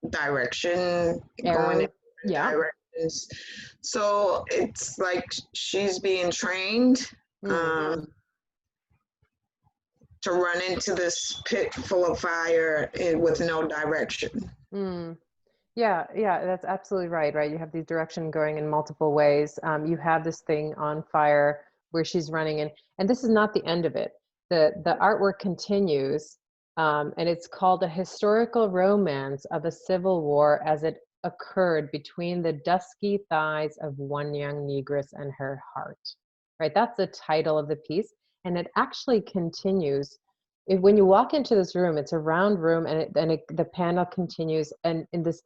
direction, going in directions. So it's like she's being trained to run into this pit full of fire with no direction. Yeah, that's absolutely right. You have the direction going in multiple ways. You have this thing on fire where she's running in, and this is not the end of it. The artwork continues, and it's called A Historical Romance of a Civil War as it occurred between the dusky thighs of one young negress and her heart. Right, that's the title of the piece, and it actually continues. When you walk into this room, it's a round room, and the panel continues, and in this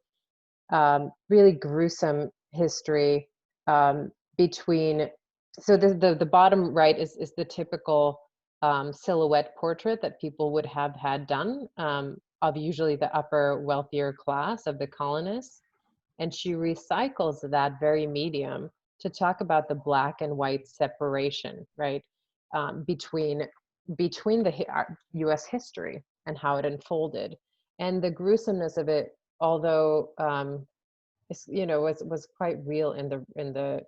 really gruesome history between. So the bottom right is the typical silhouette portrait that people would have had done of usually the upper wealthier class of the colonists, and she recycles that very medium to talk about the black and white separation, right, between the U.S. history and how it unfolded, and the gruesomeness of it, although was quite real in the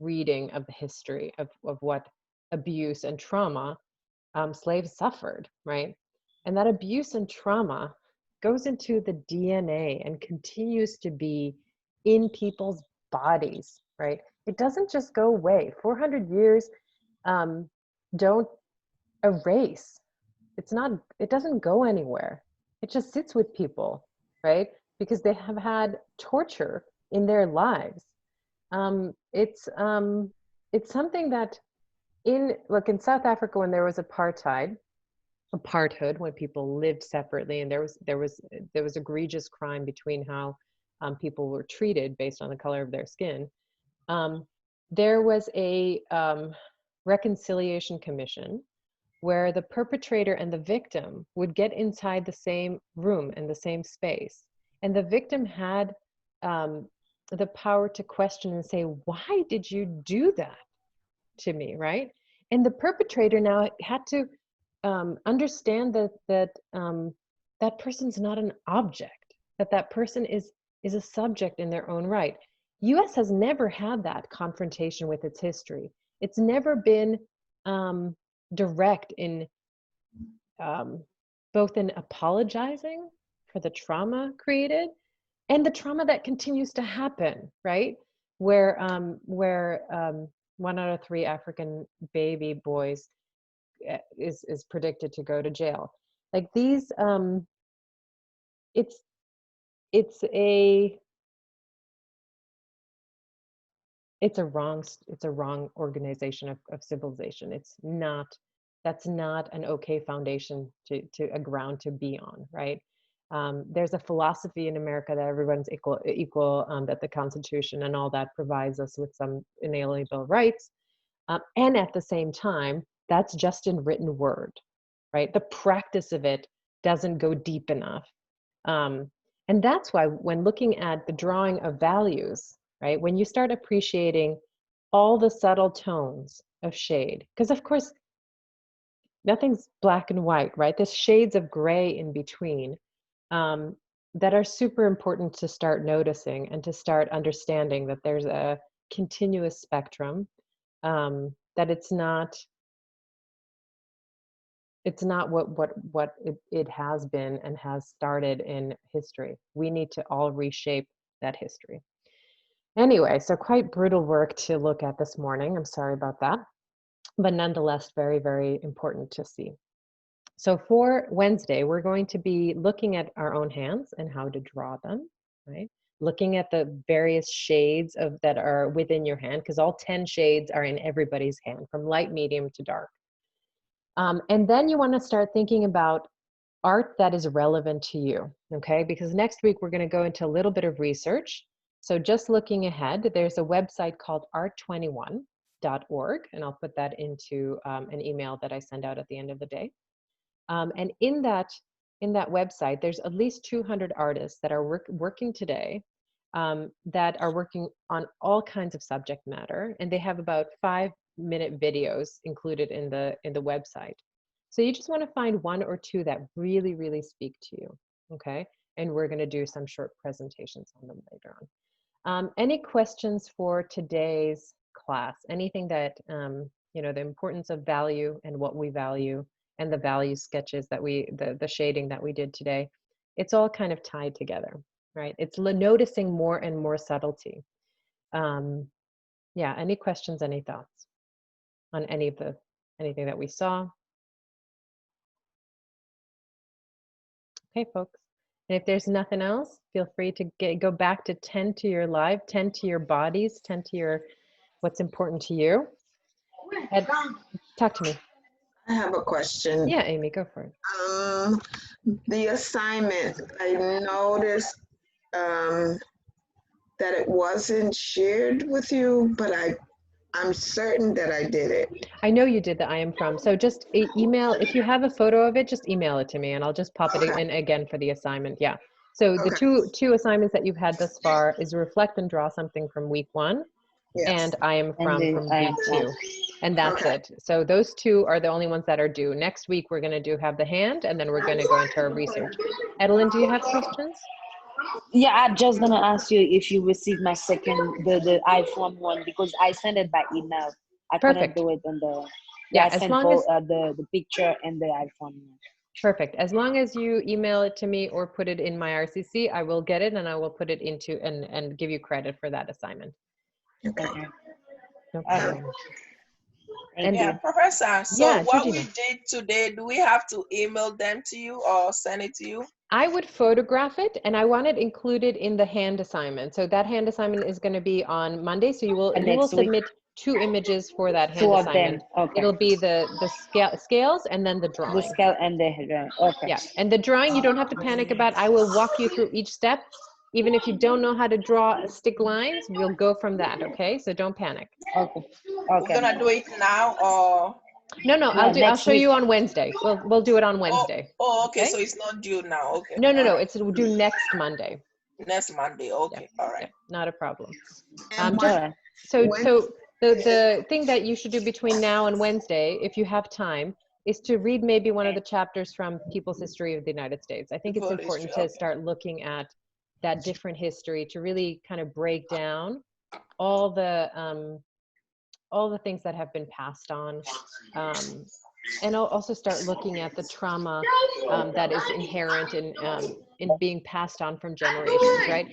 reading of the history of what abuse and trauma slaves suffered, right? And that abuse and trauma goes into the DNA and continues to be in people's bodies, right? It doesn't just go away. 400 years don't erase. It doesn't go anywhere. It just sits with people, right? because they have had torture in their lives. It's something that in South Africa, when there was apartheid, when people lived separately, and there was egregious crime between how people were treated based on the color of their skin. There was a reconciliation commission where the perpetrator and the victim would get inside the same room and the same space, and the victim had the power to question and say, "Why did you do that to me?" Right? And the perpetrator now had to understand that that person's not an object, that person is a subject in their own right. US has never had that confrontation with its history. It's never been direct in both in apologizing for the trauma created and the trauma that continues to happen, right? Where 1 out of 3 African baby boys is predicted to go to jail. Like these, it's a wrong organization of civilization. That's not an okay foundation to a ground to be on, right? There's a philosophy in America that everyone's equal, that the Constitution and all that provides us with some inalienable rights, and at the same time, that's just in written word, right? The practice of it doesn't go deep enough. And that's why when looking at the drawing of values, right, when you start appreciating all the subtle tones of shade, because of course, nothing's black and white, right? There's shades of gray in between that are super important to start noticing and to start understanding that there's a continuous spectrum, that it's not what it has been and has started in history. We need to all reshape that history. Anyway, so quite brutal work to look at this morning. I'm sorry about that, but nonetheless, very, very important to see. So for Wednesday, we're going to be looking at our own hands and how to draw them, right? Looking at the various shades that are within your hand, because all 10 shades are in everybody's hand, from light, medium to dark. And then you want to start thinking about art that is relevant to you, okay? Because next week we're going to go into a little bit of research. So just looking ahead, there's a website called art21.org, and I'll put that into an email that I send out at the end of the day. And in that website, there's at least 200 artists that are working today, that are working on all kinds of subject matter, and they have about 5-minute videos included in the website. So you just want to find 1 or 2 that really, really speak to you, okay? And we're going to do some short presentations on them later on. Any questions for today's class? Anything that, the importance of value and what we value, and the value sketches that the shading that we did today, it's all kind of tied together, right? It's noticing more and more subtlety. Yeah, any questions, any thoughts on anything that we saw? Okay, folks. And if there's nothing else, feel free to go back to tend to your life, tend to your bodies, tend to what's important to you. Ed, talk to me. I have a question. Yeah, Amy, go for it. The assignment, I noticed that it wasn't shared with you, but I'm certain that I did it. I know you did the I am from. So just email, if you have a photo of it, just email it to me and I'll just pop it in again for the assignment. Yeah. So the two assignments that you've had thus far is reflect and draw something from week 1. Yes. And I am from week 2. And that's it. So those 2 are the only ones that are due. Next week, we're going to have the hand, and then we're going to go into our research. Edelyn, do you have questions? Yeah, I'm just going to ask you if you received my second, the iPhone one, because I sent it by email. I couldn't do it on the, I sent both the picture and the iPhone. Perfect. As long as you email it to me or put it in my RCC, I will get it and I will put it into and give you credit for that assignment. Okay. No problem. And yeah, Professor, so what we did today, do we have to email them to you or send it to you? I would photograph it, and I want it included in the hand assignment. So that hand assignment is going to be on Monday. So you will submit 2 images for that hand assignment. Okay. It'll be the scales and then the drawing. The scale and the drawing. Okay. Yeah, and the drawing you don't have to panic about. I will walk you through each step. Even if you don't know how to draw stick lines, we'll go from that. Okay, so don't panic. Okay. We're gonna do it now, or No, I'll show you on Wednesday. We'll do it on Wednesday. Okay, so it's not due now. Okay. No, it's due next Monday. Next Monday. Okay, all right. Not a problem. So the thing that you should do between now and Wednesday, if you have time, is to read maybe one of the chapters from People's History of the United States. I think it's important to start looking at that different history to really kind of break down all the things that have been passed on, and I'll also start looking at the trauma that is inherent in being passed on from generations, right?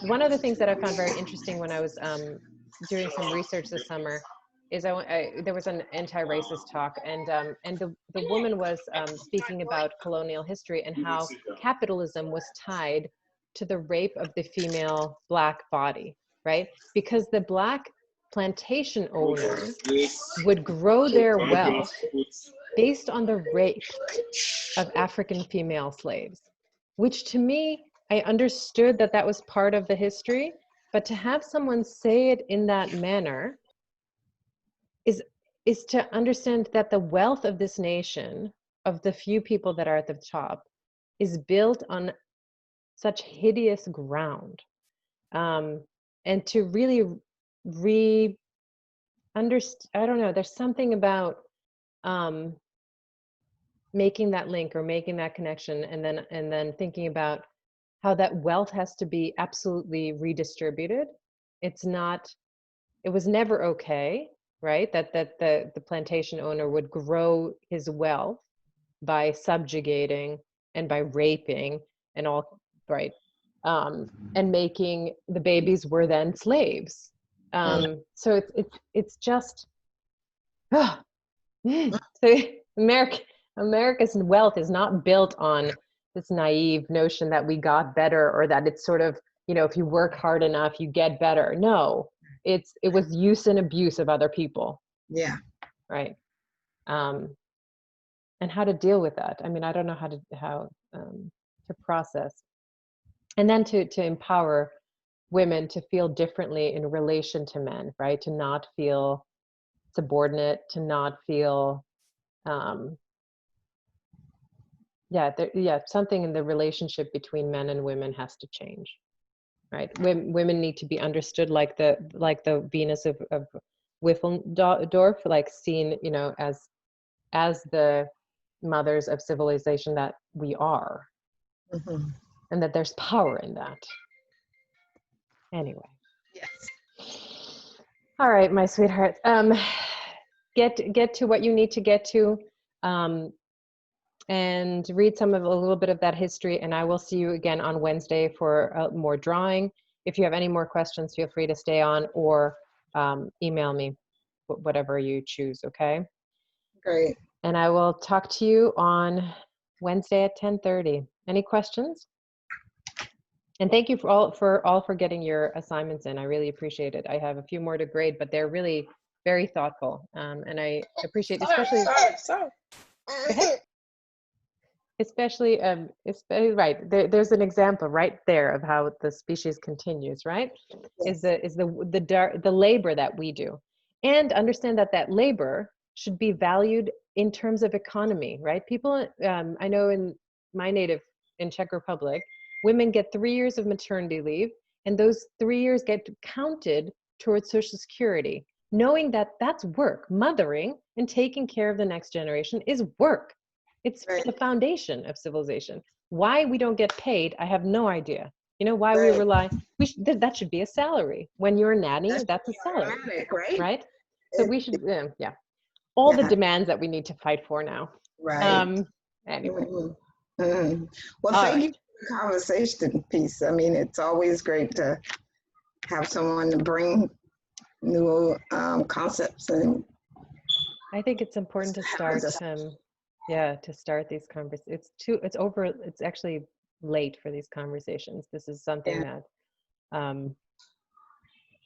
One of the things that I found very interesting when I was doing some research this summer is there was an anti-racist talk, and the woman was speaking about colonial history and how capitalism was tied to the rape of the female Black body, right? Because the Black plantation owner would grow their wealth based on the rape of African female slaves, which to me, I understood that was part of the history, but to have someone say it in that manner is to understand that the wealth of this nation, of the few people that are at the top, is built on such hideous ground. And to really I don't know, there's something about making that link or making that connection, and then thinking about how that wealth has to be absolutely redistributed. It was never okay, right? That the plantation owner would grow his wealth by subjugating and by raping and all, right? And making the babies were then slaves. So it's just, so America's wealth is not built on this naive notion that we got better, or that it's sort of, if you work hard enough, you get better. No, it was use and abuse of other people. Yeah. Right. And how to deal with that. I mean, I don't know how to process. And then to empower women to feel differently in relation to men, right? To not feel subordinate, to not feel, something in the relationship between men and women has to change, right? Women need to be understood like the Venus of Whiffendorf, like seen, as the mothers of civilization that we are, and that there's power in that. Anyway. Yes. All right, my sweetheart. Get to what you need to get to, and read a little bit of that history. And I will see you again on Wednesday for more drawing. If you have any more questions, feel free to stay on or email me, whatever you choose. Okay. Great. And I will talk to you on Wednesday at 10:30. Any questions? And thank you for getting your assignments in. I really appreciate it. I have a few more to grade, but they're really very thoughtful. And I appreciate, especially right there's an example right there of how the species continues, right? Yes. Is the labor that we do, and understand that labor should be valued in terms of economy, right? People, I know in Czech Republic, women get 3 years of maternity leave, and those 3 years get counted towards Social Security, knowing that that's work. Mothering and taking care of the next generation is work. It's the foundation of civilization. Why we don't get paid, I have no idea. Why we rely, that should be a salary. When you're a nanny, that's a salary, right? So we should, all the demands that we need to fight for now. Right. Anyway. Well, thank you for the conversation piece. I mean, it's always great to have someone to bring new concepts. And I think it's important to start Yeah, to start these conversations. It's actually late for these conversations. This is something that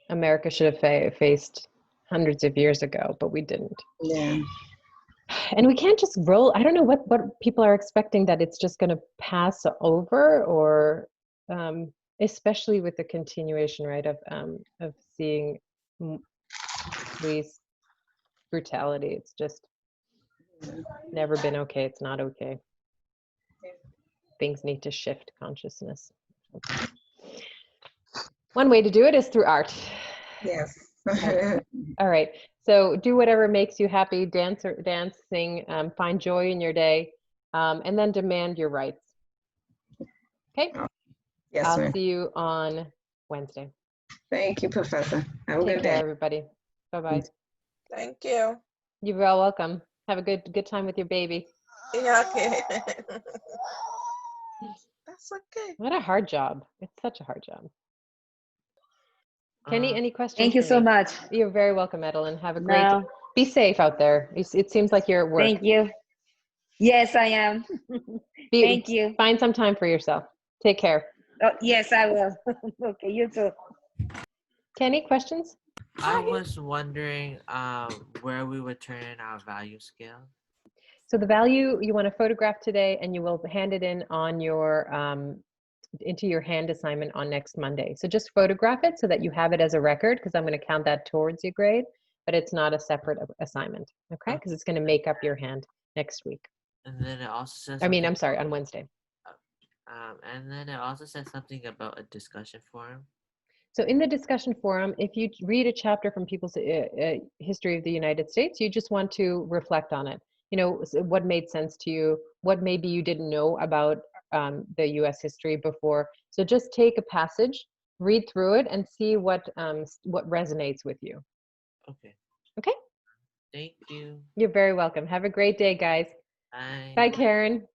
America should have faced hundreds of years ago, but we didn't. Yeah. And we can't just roll. I don't know what people are expecting, that it's just going to pass over, or especially with the continuation, right, of seeing police brutality. It's just never been okay. It's not okay. Things need to shift consciousness. One way to do it is through art. Yes. All right. So do whatever makes you happy. Dance, sing. Find joy in your day, and then demand your rights. Okay. Yes, I'll ma'am. see you on Wednesday. Thank you, Professor. Have a Take good care, day. everybody. Bye-bye. Thank you. You're all welcome. Have a good time with your baby. Yeah, okay. That's okay. What a hard job. It's such a hard job. Kenny, any questions? Thank you for so me? much. You're very welcome, Edeline. Have a great day. Be safe out there. It seems like you're at work. Thank you. Yes, I am. Thank you. Find some time for yourself. Take care. Oh, yes, I will. Okay, you too. Kenny, questions? I was wondering where we would turn in our value scale. So the value you want to photograph today, and you will hand it in on your into your hand assignment on next Monday. So just photograph it so that you have it as a record, because I'm going to count that towards your grade, but it's not a separate assignment, okay? Because it's going to make up your hand next week. And then it also says. I'm sorry, on Wednesday. And then it also says something about a discussion forum. So in the discussion forum, if you read a chapter from People's History of the United States, you just want to reflect on it. You know, what made sense to you, what maybe you didn't know about the U.S. history before. So just take a passage, read through it, and see what resonates with you. Okay. Okay. Thank you. You're very welcome. Have a great day, guys. Bye. Bye, Karen.